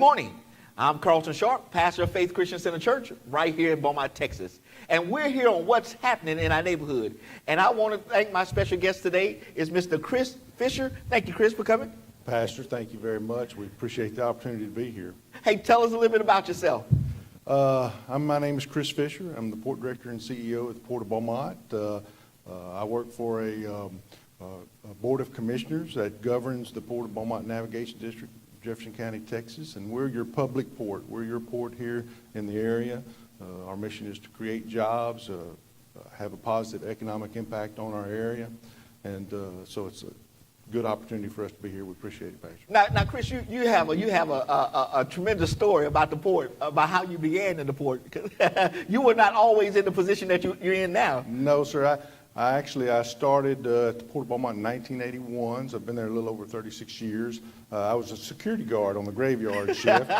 morning. I'm Carlton Sharp, pastor of Faith Christian Center Church right here in Beaumont, Texas. And we're here on what's happening in our neighborhood. And I want to thank my special guest today is Mr. Chris Fisher. Thank you, Chris, for coming. Pastor, thank you very much. We appreciate the opportunity to be here. Hey, tell us a little bit about yourself. My name is Chris Fisher. I'm the Port Director and CEO at the Port of Beaumont. I work for a Board of Commissioners that governs the Port of Beaumont Navigation District, Jefferson County, Texas, and we're your public port. We're your port here in the area. Our mission is to create jobs, have a positive economic impact on our area, and so it's a good opportunity for us to be here. We appreciate it, Pastor. Now, Chris, you have a tremendous story about the port, about how you began in the port. You were not always in the position that you're in now. No, sir. I started at the Port of Beaumont in 1981, so I've been there a little over 36 years. I was a security guard on the graveyard shift.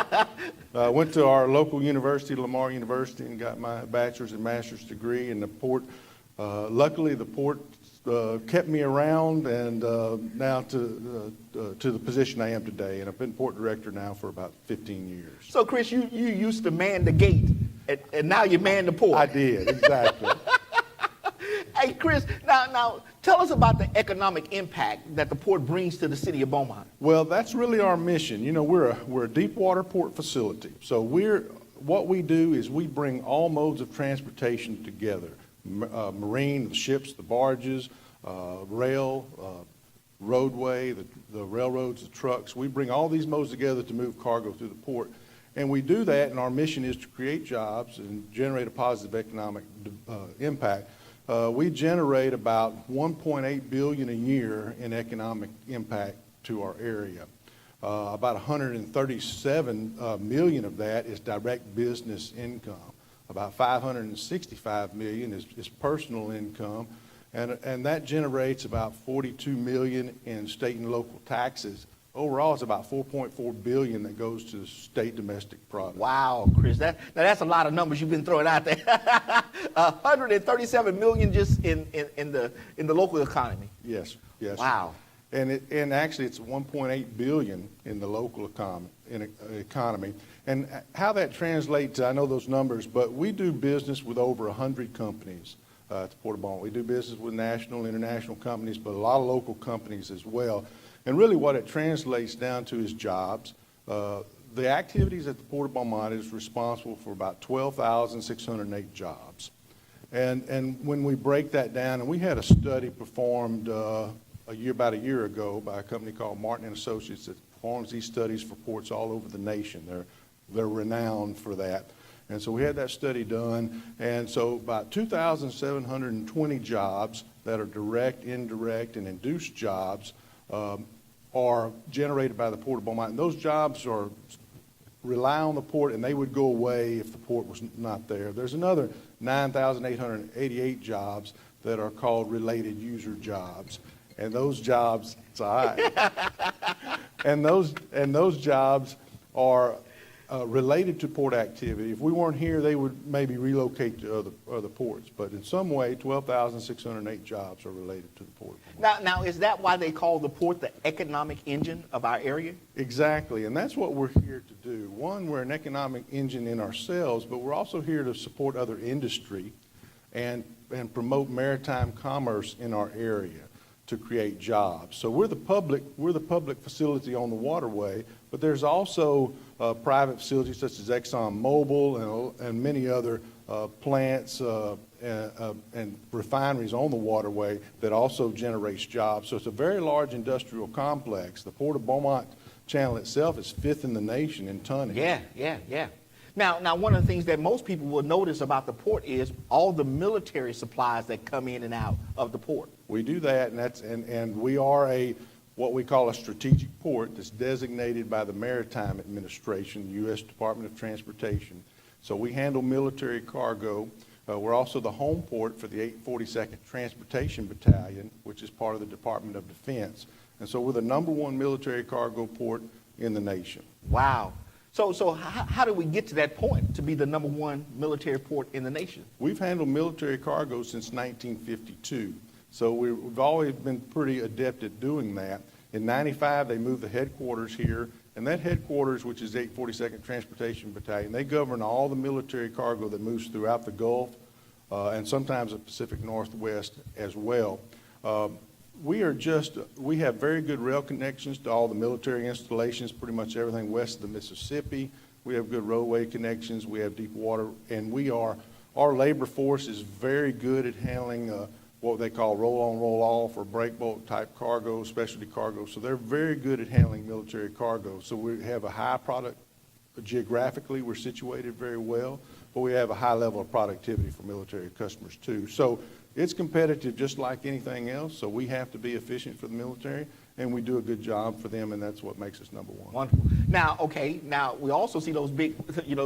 I went to our local university, Lamar University, and got my bachelor's and master's degree in the port. Luckily, the port kept me around, and now to the position I am today. And I've been port director now for about 15 years. So, Chris, you used to man the gate, and now you man the port. I did, exactly. Hey, Chris, now tell us about the economic impact that the port brings to the city of Beaumont. Well, that's really our mission. You know, we're a deep water port facility. So what we do is we bring all modes of transportation together. Marine, the ships, the barges, rail, roadway, the railroads, the trucks. We bring all these modes together to move cargo through the port. And we do that, and our mission is to create jobs and generate a positive economic impact. We generate about $1.8 billion a year in economic impact to our area. About 137 million of that is direct business income. About 565 million is personal income, and that generates about 42 million in state and local taxes. Overall, it's about 4.4 billion that goes to state domestic product. Wow, Chris, that's a lot of numbers you've been throwing out there. 137 million just in the local economy. Yes, yes. Wow. And actually, it's 1.8 billion in the local economy. And how that translates, I know those numbers, but we do business with over 100 companies at the Port of Beaumont. We do business with national, international companies, but a lot of local companies as well. And really what it translates down to is jobs. The activities at the Port of Beaumont is responsible for about 12,608 jobs. And when we break that down, and we had a study performed about a year ago by a company called Martin & Associates that performs these studies for ports all over the nation. They're renowned for that. And so we had that study done, and so about 2,720 jobs that are direct, indirect, and induced jobs are generated by the Port of Beaumont. And those jobs rely on the port, and they would go away if the port was not there. There's another 9,888 jobs that are called related user jobs. And those jobs, it's all right. and those jobs are related to port activity. If we weren't here, they would maybe relocate to other ports. But in some way, 12,608 jobs are related to the port. Now, is that why they call the port the economic engine of our area? Exactly, and that's what we're here to do. One, we're an economic engine in ourselves, but we're also here to support other industry and promote maritime commerce in our area to create jobs. So we're the public facility on the waterway, but there's also private facilities such as ExxonMobil and many other plants and refineries on the waterway that also generates jobs. So it's a very large industrial complex. The Port of Beaumont Channel itself is 5th in the nation in tonnage. Yeah. Now, one of the things that most people will notice about the port is all the military supplies that come in and out of the port. We do that, and we are what we call a strategic port that's designated by the Maritime Administration, the U.S. Department of Transportation. So we handle military cargo. We're also the home port for the 842nd Transportation Battalion, which is part of the Department of Defense. And so we're the #1 military cargo port in the nation. Wow. So how do we get to that point, to be the #1 military port in the nation? We've handled military cargo since 1952. So we've always been pretty adept at doing that. In '95, they moved the headquarters here, And that headquarters, which is 842nd Transportation Battalion, they govern all the military cargo that moves throughout the Gulf and sometimes the Pacific Northwest as well. We have very good rail connections to all the military installations, pretty much everything west of the Mississippi. We have good roadway connections. We have deep water, and our labor force is very good at handling what they call roll-on, roll-off or break bulk type cargo, specialty cargo. So they're very good at handling military cargo. So we have a high product. Geographically, we're situated very well, but we have a high level of productivity for military customers too. So it's competitive just like anything else. So we have to be efficient for the military, and we do a good job for them, and that's what makes us number one. Wonderful. Now we also see those big,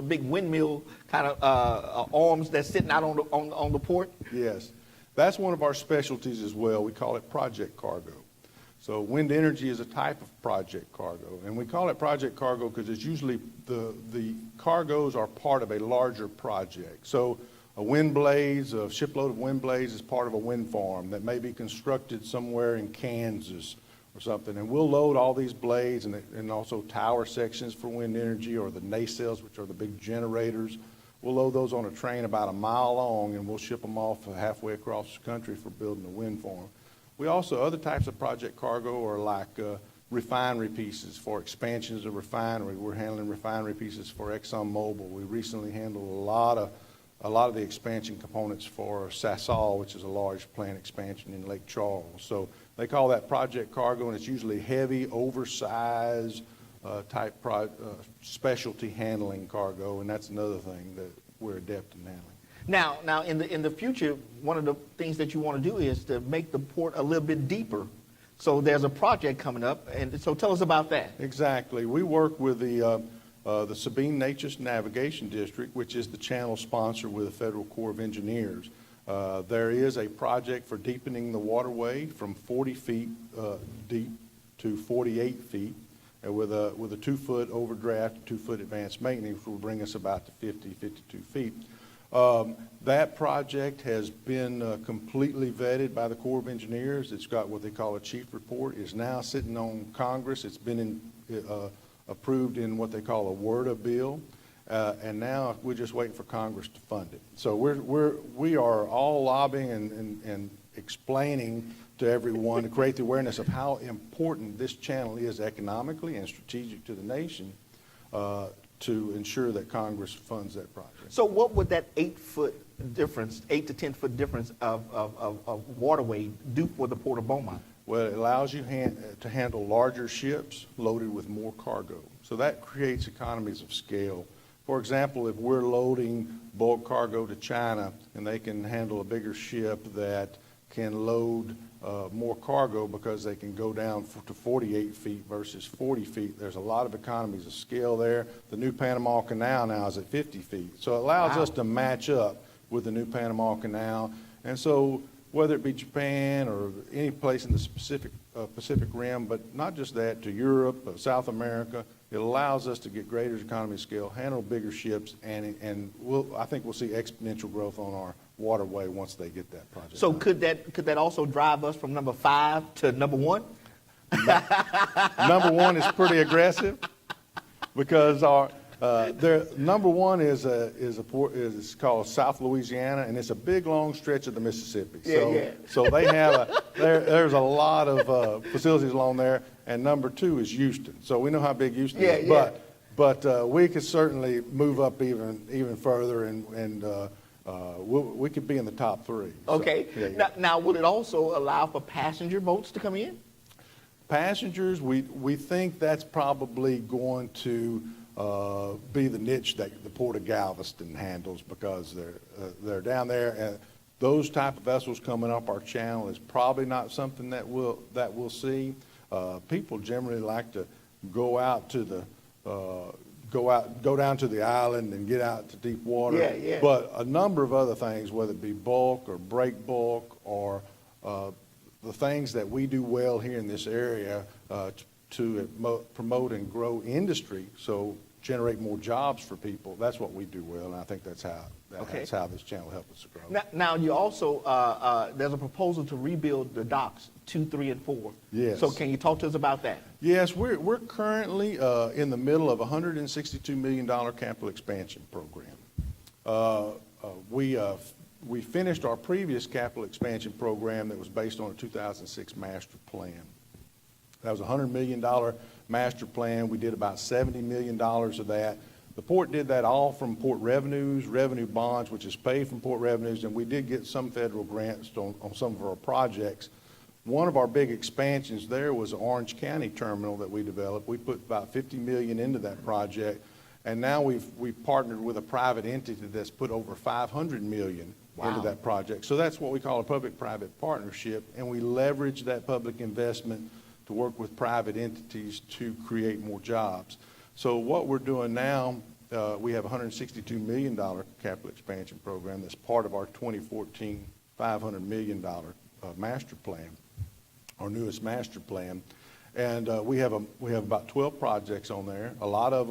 big windmill kind of arms that's sitting out on the port. Yes, that's one of our specialties as well. We call it project cargo. So wind energy is a type of project cargo, and we call it project cargo because it's usually the cargoes are part of a larger project. So a shipload of wind blades is part of a wind farm that may be constructed somewhere in Kansas or something. And we'll load all these blades and also tower sections for wind energy, or the nacelles, which are the big generators. We'll load those on a train about a mile long, and we'll ship them off halfway across the country for building a wind farm. We also, other types of project cargo are like refinery pieces for expansions of refinery. We're handling refinery pieces for ExxonMobil. We recently handled a lot of the expansion components for Sasol, which is a large plant expansion in Lake Charles. So they call that project cargo, and it's usually heavy, oversized type specialty handling cargo, and that's another thing that we're adept in handling. Now, in the future, one of the things that you want to do is to make the port a little bit deeper. So there's a project coming up, and so tell us about that. Exactly. We work with the Sabine-Neches Navigation District, which is the channel sponsor with the Federal Corps of Engineers. There is a project for deepening the waterway from 40 feet deep to 48 feet with a 2-foot overdraft, 2-foot advanced maintenance, which will bring us about to 52 feet. That project has been completely vetted by the Corps of Engineers. It's got what they call a chief report. It's now sitting on Congress. It's been approved in what they call a WRDA bill, and now we're just waiting for Congress to fund it. So we are all lobbying and explaining to everyone to create the awareness of how important this channel is economically and strategic to the nation to ensure that Congress funds that project. So what would that 8-foot difference, 8 to 10-foot difference of waterway do for the Port of Beaumont? Well, it allows you to handle larger ships loaded with more cargo. So that creates economies of scale. For example, if we're loading bulk cargo to China and they can handle a bigger ship that can load more cargo because they can go down to 48 feet versus 40 feet, there's a lot of economies of scale there. The new Panama Canal now is at 50 feet. So it allows us to match up with the new Panama Canal. And so whether it be Japan or any place in the Pacific Rim, but not just that, to Europe, South America, it allows us to get greater economy of scale, handle bigger ships, and I think we'll see exponential growth on our waterway once they get that project. So could that also drive us from number 5 to number 1? Number 1 is pretty aggressive because our number 1 is called South Louisiana, and it's a big long stretch of the Mississippi. So they have there's a lot of facilities along there, and number 2 is Houston. So we know how big Houston is, but we could certainly move up even further, and we could be in the top 3. Okay. So, Now, will it also allow for passenger boats to come in? Passengers, we think that's probably going to be the niche that the Port of Galveston handles because they're down there, and those type of vessels coming up our channel is probably not something that we'll see. People generally like to go down to the island and get out to deep water. But a number of other things, whether it be bulk or break bulk or the things that we do well here in this area to promote and grow industry. So generate more jobs for people. That's what we do well, and I think that's how this channel helps us to grow. Now you also, there's a proposal to rebuild the docks 2, 3, and 4. Yes. So can you talk to us about that? Yes, we're currently in the middle of a $162 million capital expansion program. We finished our previous capital expansion program that was based on a 2006 master plan. That was a $100 million master plan. We did about $70 million of that. The port did that all from port revenues, revenue bonds, which is paid from port revenues, and we did get some federal grants on some of our projects. One of our big expansions there was the Orange County terminal that we developed. We put about $50 million into that project, and now we've partnered with a private entity that's put over $500 million into that project. So that's what we call a public-private partnership, and we leverage that public investment to work with private entities to create more jobs. So what we're doing now, we have a $162 million capital expansion program that's part of our 2014 $500 million master plan, our newest master plan. And we have about 12 projects on there. A lot of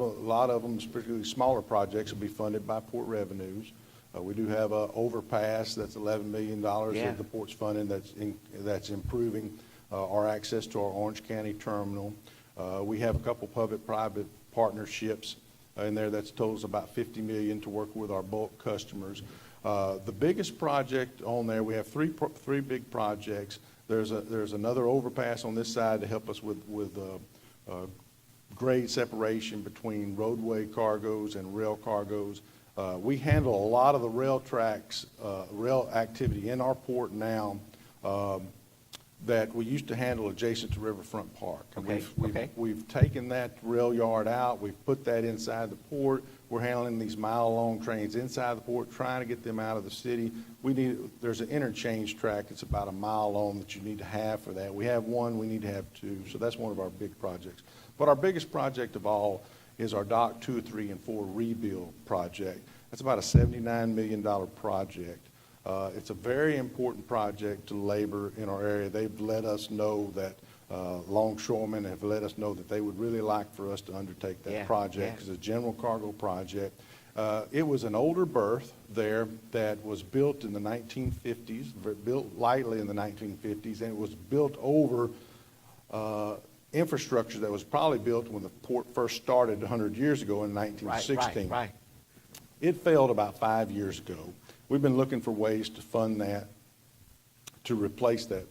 them, particularly smaller projects, will be funded by port revenues. We do have an overpass that's $11 million of the port's funding that's improving our access to our Orange County terminal. We have a couple public-private partnerships in there that's totals about $50 million to work with our bulk customers. The biggest project on there, we have three big projects. There's another overpass on this side to help us with grade separation between roadway cargoes and rail cargoes. We handle a lot of the rail activity in our port now that we used to handle adjacent to Riverfront Park. And we've taken that rail yard out. We've put that inside the port. We're handling these mile-long trains inside the port, trying to get them out of the city. There's an interchange track that's about a mile long that you need to have for that. We have one, we need to have two. So that's one of our big projects. But our biggest project of all is our Dock 2, 3, and 4 rebuild project. That's about a $79 million project. It's a very important project to labor in our area. They've let us know that, longshoremen have let us know that they would really like for us to undertake that project as a general cargo project. It was an older berth there that was built in the 1950s, built lightly in the 1950s, and it was built over infrastructure that was probably built when the port first started 100 years ago in 1916. Right. It failed about 5 years ago. We've been looking for ways to fund that, to replace that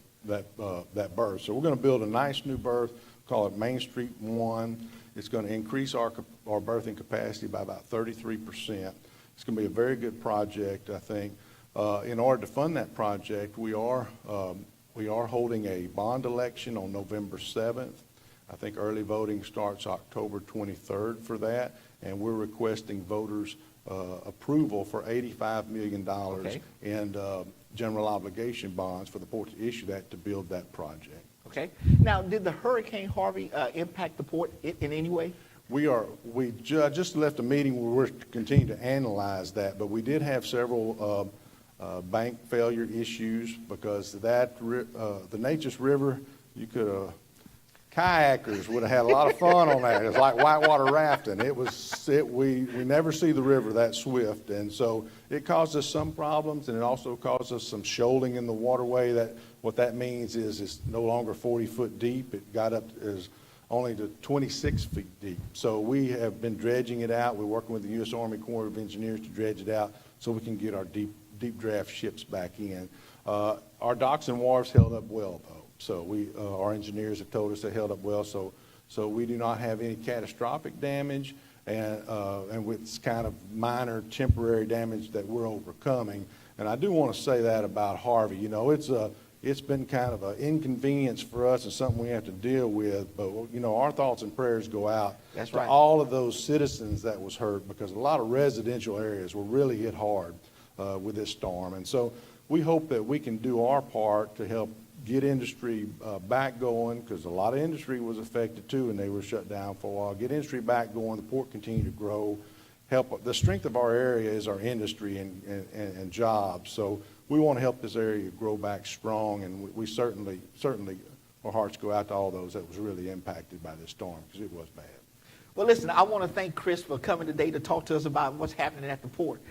berth. So we're going to build a nice new berth, call it Main Street 1. It's going to increase our berthing capacity by about 33%. It's going to be a very good project, I think. In order to fund that project, we are holding a bond election on November 7th. I think early voting starts October 23rd for that, and we're requesting voters' approval for $85 million in general obligation bonds for the port to issue that to build that project. Okay. Now, did the Hurricane Harvey impact the port in any way? We just left a meeting where we're continuing to analyze that, but we did have several bank failure issues because the Neches River, kayakers would have had a lot of fun on that. It was like whitewater rafting. We never see the river that swift, and so it caused us some problems, and it also caused us some shoaling in the waterway. What that means is it's no longer 40 foot deep. It got up as only to 26 feet deep. So we have been dredging it out. We're working with the U.S. Army Corps of Engineers to dredge it out so we can get our deep draft ships back in. Our docks and wharves held up well, though. So our engineers have told us they held up well. So we do not have any catastrophic damage, and with kind of minor temporary damage that we're overcoming. And I do want to say that about Harvey. You know, it's been kind of an inconvenience for us and something we have to deal with. But our thoughts and prayers go out to all of those citizens that was hurt, because a lot of residential areas were really hit hard with this storm. And so we hope that we can do our part to help get industry back going, because a lot of industry was affected too, and they were shut down for a while. Get industry back going, the port continue to grow. The strength of our area is our industry and jobs. So we want to help this area grow back strong, and we certainly, our hearts go out to all those that was really impacted by this storm, because it was bad. Well, listen, I want to thank Chris for coming today to talk to us about what's happening at the port.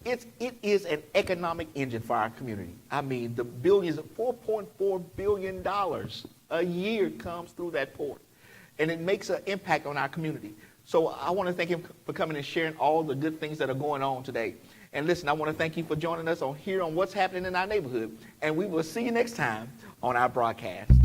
It is an economic engine for our community. I mean, the billions, $4.4 billion a year comes through that port. And it makes an impact on our community. So I want to thank him for coming and sharing all the good things that are going on today. And listen, I want to thank you for joining us on What's Happening in Our Neighborhood. And we will see you next time on our broadcast.